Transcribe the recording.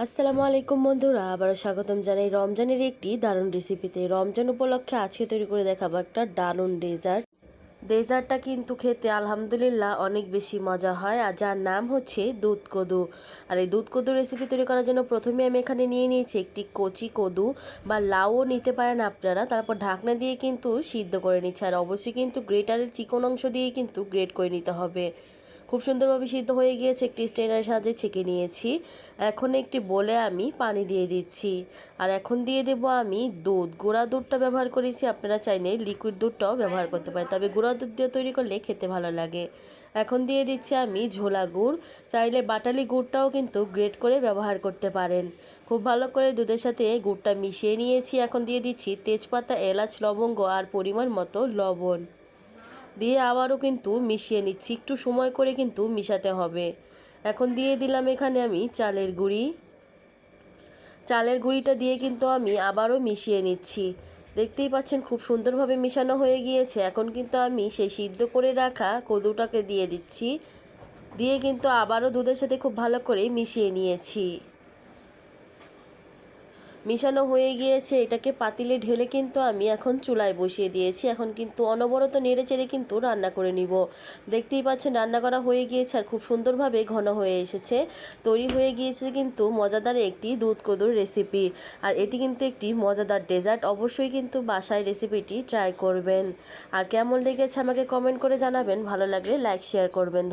আসসালামু আলাইকুম বন্ধুরা, আবারও স্বাগতম জানাই রমজানের একটি দারুণ রেসিপিতে। রমজান উপলক্ষে আজকে তৈরি করে দেখাবো একটা দারুণ ডেজার্টটা কিন্তু খেতে আলহামদুলিল্লাহ অনেক বেশি মজা হয়, আর যার নাম হচ্ছে দুধ কদু। আর এই দুধ কদু রেসিপি তৈরি করার জন্য প্রথমে আমি এখানে নিয়ে নিয়েছি একটি কচি কদু বা লাউও নিতে পারেন আপনারা। তারপর ঢাকনা দিয়ে কিন্তু সিদ্ধ করে নিচ্ছে, আর অবশ্যই কিন্তু গ্রেটারের চিকন অংশ দিয়ে কিন্তু গ্রেট করে নিতে হবে। খুব সুন্দরভাবে সিদ্ধ হয়ে গিয়েছে, একটি স্ট্রেনারের সাহায্যে ছেঁকে নিয়েছি। এখন একটি বলে আমি পানি দিয়ে দিচ্ছি, আর এখন দিয়ে দেব আমি দুধ। গুঁড়া দুধটা ব্যবহার করেছি, আপনারা চাইলে লিকুইড দুধটাও ব্যবহার করতে পারেন, তবে গুঁড়া দুধ দিয়ে তৈরি করলে খেতে ভালো লাগে। এখন দিয়ে দিচ্ছি আমি ঝোলা গুড়, চাইলে বাটালি গুড়টাও কিন্তু গ্রেট করে ব্যবহার করতে পারেন। খুব ভালো করে দুধের সাথে গুড়টা মিশিয়ে নিয়েছি। এখন দিয়ে দিচ্ছি তেজপাতা, এলাচ, লবঙ্গ আর পরিমাণ মতো লবণ দিয়ে আবারও কিন্তু মিশিয়ে নিচ্ছি। একটু সময় করে কিন্তু মিশাতে হবে। এখন দিয়ে দিলাম এখানে আমি চালের গুঁড়িটা দিয়ে কিন্তু আমি আবারও মিশিয়ে নিচ্ছি। দেখতেই পাচ্ছেন খুব সুন্দরভাবে মিশানো হয়ে গিয়েছে। এখন কিন্তু আমি সেই সিদ্ধ করে রাখা কদুটাকে দিয়ে দিচ্ছি, দিয়ে কিন্তু আবারও দুধের সাথে খুব ভালো করে মিশিয়ে নিয়েছি। মিশানো হয়ে গিয়েছে, এটাকে পাতিলে ঢেলে কিন্তু আমি এখন চুলায় বসিয়ে দিয়েছি। এখন কিন্তু অনবরত নেড়ে চেড়ে কিন্তু রান্না করে নিব। দেখতেই পাচ্ছেন রান্না করা হয়ে গিয়েছে, আর খুব সুন্দরভাবে ঘন হয়ে এসেছে। তৈরি হয়ে গিয়েছে কিন্তু মজাদার একটি দুধ কদুর রেসিপি। আর এটি কিন্তু একটি মজাদার ডেজার্ট। অবশ্যই কিন্তু বাসায় রেসিপিটি ট্রাই করবেন। আর কেমন লেগেছে আমাকে কমেন্ট করে জানাবেন, ভালো লাগলে লাইক শেয়ার করবেন।